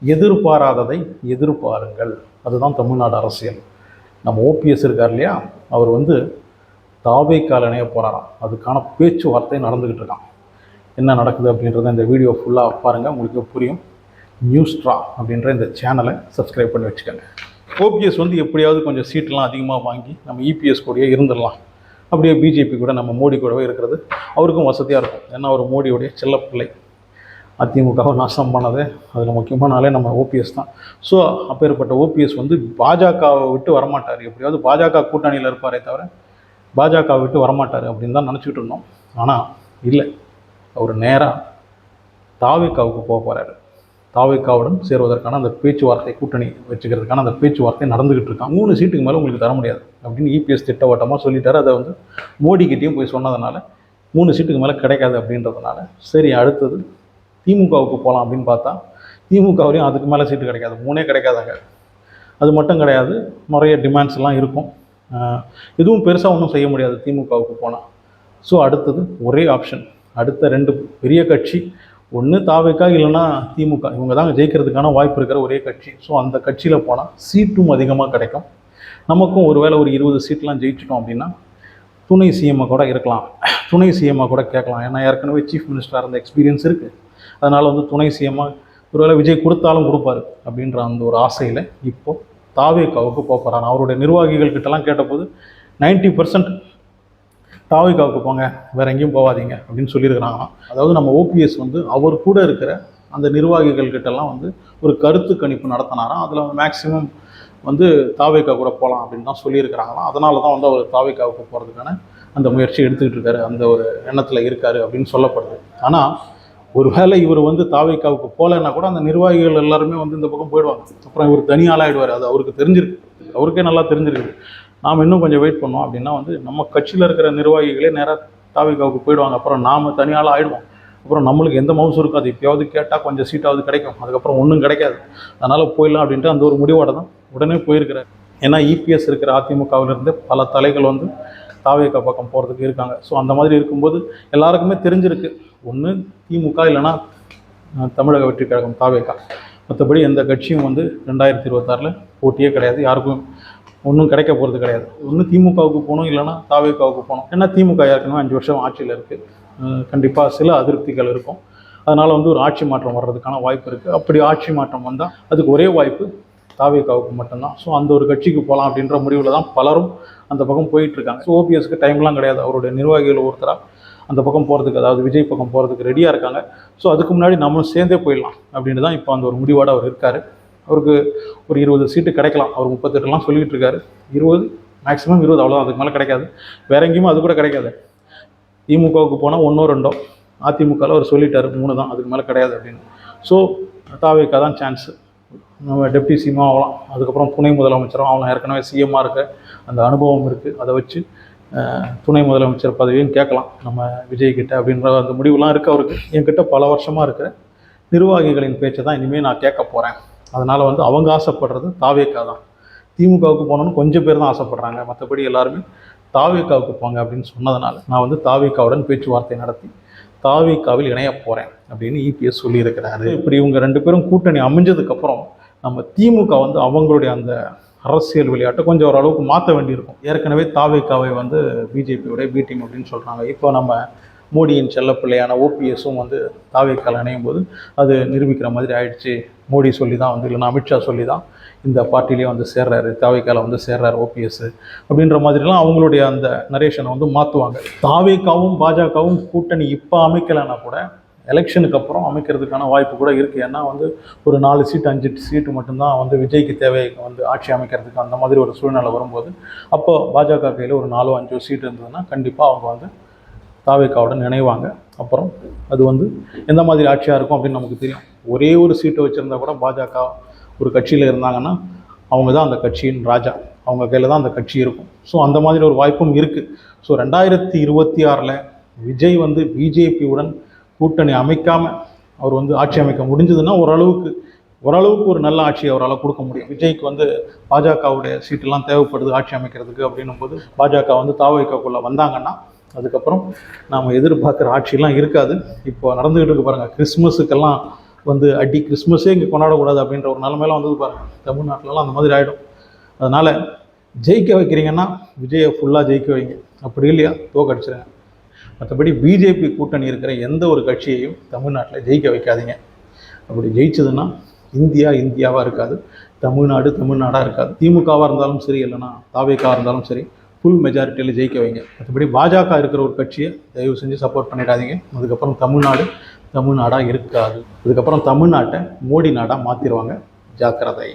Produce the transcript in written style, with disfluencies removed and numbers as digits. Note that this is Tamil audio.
எதிர்பாராததை எதிர்பாருங்கள். அதுதான் தமிழ்நாடு அரசியல். நம்ம ஓபிஎஸ் இருக்கார் இல்லையா, அவர் வந்து தாவேக்கால இணைய போகிறாராம். அதுக்கான பேச்சுவார்த்தை நடந்துக்கிட்டு இருக்கான். என்ன நடக்குது அப்படின்றத இந்த வீடியோ ஃபுல்லாக பாருங்கள், உங்களுக்கு புரியும். நியூஸ்ட்ரா அப்படின்ற இந்த சேனலை சப்ஸ்கிரைப் பண்ணி வச்சுக்கோங்க. ஓபிஎஸ் வந்து எப்படியாவது கொஞ்சம் சீட்டெலாம் அதிகமாக வாங்கி நம்ம இபிஎஸ் கூடயே இருந்துடலாம், அப்படியே பிஜேபி கூட நம்ம மோடி கூடவே இருக்கிறது அவருக்கும் வசதியாக இருக்கும். ஏன்னா அவர் மோடியோடைய செல்லப்பிள்ளை. அதிமுகவை நாசம் பண்ணது அதில் முக்கியமான ஆளே நம்ம ஓபிஎஸ் தான். ஸோ அப்பேற்பட்ட ஓபிஎஸ் வந்து பாஜகவை விட்டு வரமாட்டார். எப்படியாவது பாஜக கூட்டணியில் இருப்பாரே தவிர பாஜகவை விட்டு வரமாட்டார் அப்படின்னு தான் நினச்சிக்கிட்டு இருந்தோம். ஆனால் இல்லை, அவர் நேராக தாவேக்காவுக்கு போக போகிறாரு. தாவேக்காவுடன் சேருவதற்கான அந்த பேச்சுவார்த்தை, கூட்டணி வச்சுக்கிறதுக்கான அந்த பேச்சுவார்த்தை நடந்துக்கிட்டு இருக்கான். 3 சீட்டுக்கு மேலே உங்களுக்கு தர முடியாது அப்படின்னு இபிஎஸ் திட்டவட்டமாக சொல்லிட்டார். அதை வந்து மோடிக்கிட்டேயும் போய் சொன்னதுனால 3 சீட்டுக்கு மேலே கிடைக்காது அப்படின்றதுனால சரி அடுத்தது திமுகவுக்கு போகலாம் அப்படின்னு பார்த்தா திமுகவுலையும் அதுக்கு மேலே சீட்டு கிடைக்காது, 3 கிடைக்காதாங்க. அது மட்டும் கிடையாது, நிறைய டிமாண்ட்ஸ்லாம் இருக்கும். எதுவும் பெருசாக ஒன்றும் செய்ய முடியாது திமுகவுக்கு போனால். ஸோ அடுத்தது ஒரே ஆப்ஷன், அடுத்த 2 பெரிய கட்சி, ஒன்று தாவேக்கா இல்லைன்னா திமுக, இவங்க தான் ஜெயிக்கிறதுக்கான வாய்ப்பு இருக்கிற ஒரே கட்சி. ஸோ அந்த கட்சியில் போனால் சீட்டும் அதிகமாக கிடைக்கும். நமக்கும் ஒருவேளை ஒரு 20 சீட்லாம் ஜெயிச்சிட்டோம் அப்படின்னா துணை சிஎம்மாக கூட இருக்கலாம், துணை சிஎம்மாக கூட கேட்கலாம். ஏன்னா ஏற்கனவே சீஃப் மினிஸ்டராக இருந்த எக்ஸ்பீரியன்ஸ் இருக்குது. அதனால் வந்து துணை சிஎம்மாக ஒருவேளை விஜய் கொடுத்தாலும் கொடுப்பாரு அப்படின்ற அந்த ஒரு ஆசையில் இப்போது தாவேக்காவுக்கு போகிறான். அவருடைய நிர்வாகிகள் கிட்டலாம் கேட்டபோது 90% தாவேக்காவுக்கு போங்க, வேறு எங்கேயும் போகாதீங்க அப்படின்னு சொல்லியிருக்கிறாங்க. அதாவது நம்ம ஓபிஎஸ் வந்து அவர் கூட இருக்கிற அந்த நிர்வாகிகள் கிட்டலாம் வந்து ஒரு கருத்து கணிப்பு நடத்தினாராம். அதில் மேக்சிமம் வந்து தாவேக்கா கூட போகலாம் அப்படின்னு தான் சொல்லியிருக்கிறாங்களாம். அதனால தான் வந்து அவர் தாவேக்காவுக்கு போகிறதுக்கான அந்த முயற்சி எடுத்துக்கிட்டு இருக்காரு, அந்த ஒரு எண்ணத்தில் இருக்கார் அப்படின்னு சொல்லப்படுது. ஆனால் ஒருவேளை இவர் வந்து தாவேக்காவுக்கு போகலைன்னா கூட அந்த நிர்வாகிகள் எல்லாருமே வந்து இந்த பக்கம் போயிடுவாங்க. அப்புறம் இவர் தனியாளாகிடுவார். அது அவருக்கு தெரிஞ்சிருக்கு, அவருக்கே நல்லா தெரிஞ்சிருக்குது. நாம் இன்னும் கொஞ்சம் வெயிட் பண்ணோம் அப்படின்னா வந்து நம்ம கட்சியில் இருக்கிற நிர்வாகிகளே நேராக தாவேக்காவுக்கு போயிடுவாங்க. அப்புறம் நாம் தனியாளாக ஆகிடுவோம். அப்புறம் நம்மளுக்கு எந்த மவுசு இருக்கும், அது எப்பயாவது கேட்டால் கொஞ்சம் சீட்டாவது கிடைக்கும், அதுக்கப்புறம் ஒன்றும் கிடைக்காது. அதனால் போயிடலாம் அப்படின்ட்டு அந்த ஒரு முடிவோடு தான் உடனே போயிருக்கிறார். ஏன்னா இபிஎஸ் இருக்கிற அதிமுகவிலிருந்து பல தலைகள் வந்து தாவேக்கா பக்கம் போகிறதுக்கு இருக்காங்க. ஸோ அந்த மாதிரி இருக்கும்போது எல்லாருக்குமே தெரிஞ்சிருக்கு, ஒன்று திமுக இல்லைனா தமிழக வெற்றி கழகம் தாவேக்கா. மற்றபடி எந்த கட்சியும் வந்து 2026 போட்டியே கிடையாது, யாருக்கும் ஒன்றும் கிடைக்க போகிறது கிடையாது. ஒன்று திமுகவுக்கு போகணும் இல்லைனா தாவேக்காவுக்கு போகணும். ஏன்னா திமுக ஏற்கனவே 5 வருஷம் ஆட்சியில் இருக்குது. கண்டிப்பாக சில அதிருப்திகள் இருக்கும். அதனால் வந்து ஒரு ஆட்சி மாற்றம் வர்றதுக்கான வாய்ப்பு இருக்குது. அப்படி ஆட்சி மாற்றம் வந்தால் அதுக்கு ஒரே வாய்ப்பு தாவேக்காவுக்கு மட்டும்தான். ஸோ அந்த ஒரு கட்சிக்கு போகலாம் அப்படின்ற முடிவில் தான் பலரும் அந்த பக்கம் போயிட்டுருக்காங்க. ஸோ ஓபிஎஸ்க்கு டைம்லாம் கிடையாது. அவருடைய நிர்வாகிகள் ஒருத்தராக அந்த பக்கம் போகிறதுக்கு, அதாவது விஜய் பக்கம் போகிறதுக்கு ரெடியாக இருக்காங்க. ஸோ அதுக்கு முன்னாடி நம்மளும் சேர்ந்தே போயிடலாம் அப்படின்னு தான் இப்போ அந்த ஒரு முடிவோடு அவர் இருக்கார். அவருக்கு ஒரு 20 சீட்டு கிடைக்கலாம். அவர் 38லாம் சொல்லிகிட்டு இருக்காரு. 20 மேக்ஸிமம் 20, அவ்வளோதான், அதுக்கு மேலே கிடைக்காது. வேற எங்கேயுமே அது கூட கிடைக்காது. திமுகவுக்கு போனால் 1 2, அதிமுகவில் அவர் சொல்லிட்டார் 3 தான், அதுக்கு மேலே கிடையாது அப்படின்னு. ஸோ தாவேக்கா தான் சான்ஸு. நம்ம டெப்டி சிஎம் ஆகலாம், அதுக்கப்புறம் துணை முதலமைச்சரும் ஆகலாம். ஏற்கனவே சிஎம்மாக இருக்க அந்த அனுபவம் இருக்குது. அதை வச்சு துணை முதலமைச்சர் பதவியும் கேட்கலாம் நம்ம விஜய்கிட்ட அப்படின்ற அந்த முடிவுலாம் இருக்குது அவருக்கு. என்கிட்ட பல வருஷமாக இருக்கிற நிர்வாகிகளின் பேச்சை தான் இனிமேல் நான் கேட்க போகிறேன். அதனால் வந்து அவங்க ஆசைப்படுறது தாவேக்கா தான். திமுகவுக்கு போகணுன்னு கொஞ்சம் பேர் தான் ஆசைப்படுறாங்க, மற்றபடி எல்லாருமே தாவேக்காவுக்கு போங்க அப்படின்னு சொன்னதுனால நான் வந்து தாவேக்காவுடன் பேச்சுவார்த்தை நடத்தி தாவேக்காவில் இணைய போகிறேன் அப்படின்னு இபிஎஸ் சொல்லியிருக்கிறாரு. இப்படி இவங்க 2 பேரும் கூட்டணி அமைஞ்சதுக்கப்புறம் நம்ம திமுக வந்து அவங்களுடைய அந்த அரசியல் விளையாட்டை கொஞ்சம் ஓரளவுக்கு மாற்ற வேண்டியிருக்கும். ஏற்கனவே தாவேக்காவை வந்து பிஜேபியோடைய பி டீம் அப்படின்னு சொல்கிறாங்க. இப்போ நம்ம மோடியின் செல்லப்பிள்ளையான ஓபிஎஸும் வந்து தாவேக்காவில் இணையும் போது அது நிரூபிக்கிற மாதிரி ஆயிடுச்சு. மோடி சொல்லி தான் வந்து, இல்லைன்னா அமித்ஷா சொல்லி தான் இந்த பார்ட்டிலேயே வந்து சேர்றாரு, தாவேக்காவில் வந்து சேர்றாரு ஓபிஎஸ் அப்படின்ற மாதிரிலாம் அவங்களுடைய அந்த நரேஷனை வந்து மாற்றுவாங்க. தாவேக்காவும் பாஜகவும் கூட்டணி இப்போ அமைக்கலைன்னா கூட எலெக்ஷனுக்கு அப்புறம் அமைக்கிறதுக்கான வாய்ப்பு கூட இருக்குது. ஏன்னா வந்து ஒரு 4 சீட்டு 5 சீட்டு மட்டும்தான் வந்து விஜய்க்கு தேவை வந்து ஆட்சி அமைக்கிறதுக்கு. அந்த மாதிரி ஒரு சூழ்நிலை வரும்போது அப்போ பாஜக கையில் ஒரு 4 5 சீட்டு இருந்ததுன்னா கண்டிப்பாக அவங்க வந்து தாவேக்காவுடன் இணைவாங்க. அப்புறம் அது வந்து எந்த மாதிரி ஆட்சியாக இருக்கும் அப்படின்னு நமக்கு தெரியும். ஒரே ஒரு சீட்டை வச்சுருந்தா கூட பாஜக ஒரு கட்சியில் இருந்தாங்கன்னா அவங்க தான் அந்த கட்சியின் ராஜா, அவங்க கையில் தான் அந்த கட்சி இருக்கும். ஸோ அந்த மாதிரி ஒரு வாய்ப்பும் இருக்குது. ஸோ 2026 விஜய் வந்து பிஜேபியுடன் கூட்டணி அமைக்காமல் அவர் வந்து ஆட்சி அமைக்க முடிஞ்சதுன்னா ஓரளவுக்கு ஒரு நல்ல ஆட்சி அவரால் கொடுக்க முடியும். விஜய்க்கு வந்து பாஜகவுடைய சீட்டெல்லாம் தேவைப்படுது ஆட்சி அமைக்கிறதுக்கு அப்படின்னும் போது பாஜக வந்து தாவேக்காக்குள்ளே வந்தாங்கன்னா அதுக்கப்புறம் நாம் எதிர்பார்க்குற ஆட்சியெல்லாம் இருக்காது. இப்போ நடந்துக்கிட்டு இருக்கு பாருங்கள், கிறிஸ்மஸுக்கெல்லாம் வந்து அடி கிறிஸ்மஸே இங்கே கொண்டாடக்கூடாது அப்படின்ற ஒரு நிலமையெல்லாம் வந்தது பாருங்கள். தமிழ்நாட்டிலலாம் அந்த மாதிரி ஆகிடும். அதனால் ஜெயிக்க வைக்கிறீங்கன்னா விஜயை ஃபுல்லாக ஜெயிக்க வைங்க, அப்படி இல்லையா தோக்கடிச்சிருங்க. மற்றபடி பிஜேபி கூட்டணி இருக்கிற எந்த ஒரு கட்சியையும் தமிழ்நாட்டில் ஜெயிக்க வைக்காதீங்க. அப்படி ஜெயிச்சதுன்னா இந்தியா இந்தியாவாக இருக்காது, தமிழ்நாடு தமிழ்நாடாக இருக்காது. திமுகவாக இருந்தாலும் சரி, இல்லைனா தாவேக்காக இருந்தாலும் சரி, ஃபுல் மெஜாரிட்டியில் ஜெயிக்க வைங்க. மற்றபடி பாஜக இருக்கிற ஒரு கட்சியை தயவு செஞ்சு சப்போர்ட் பண்ணிடாதீங்க. அதுக்கப்புறம் தமிழ்நாடு தமிழ்நாடாக இருக்காது. அதுக்கப்புறம் தமிழ்நாட்டை மோடி நாடாக மாற்றிடுவாங்க. ஜாக்கிரதை.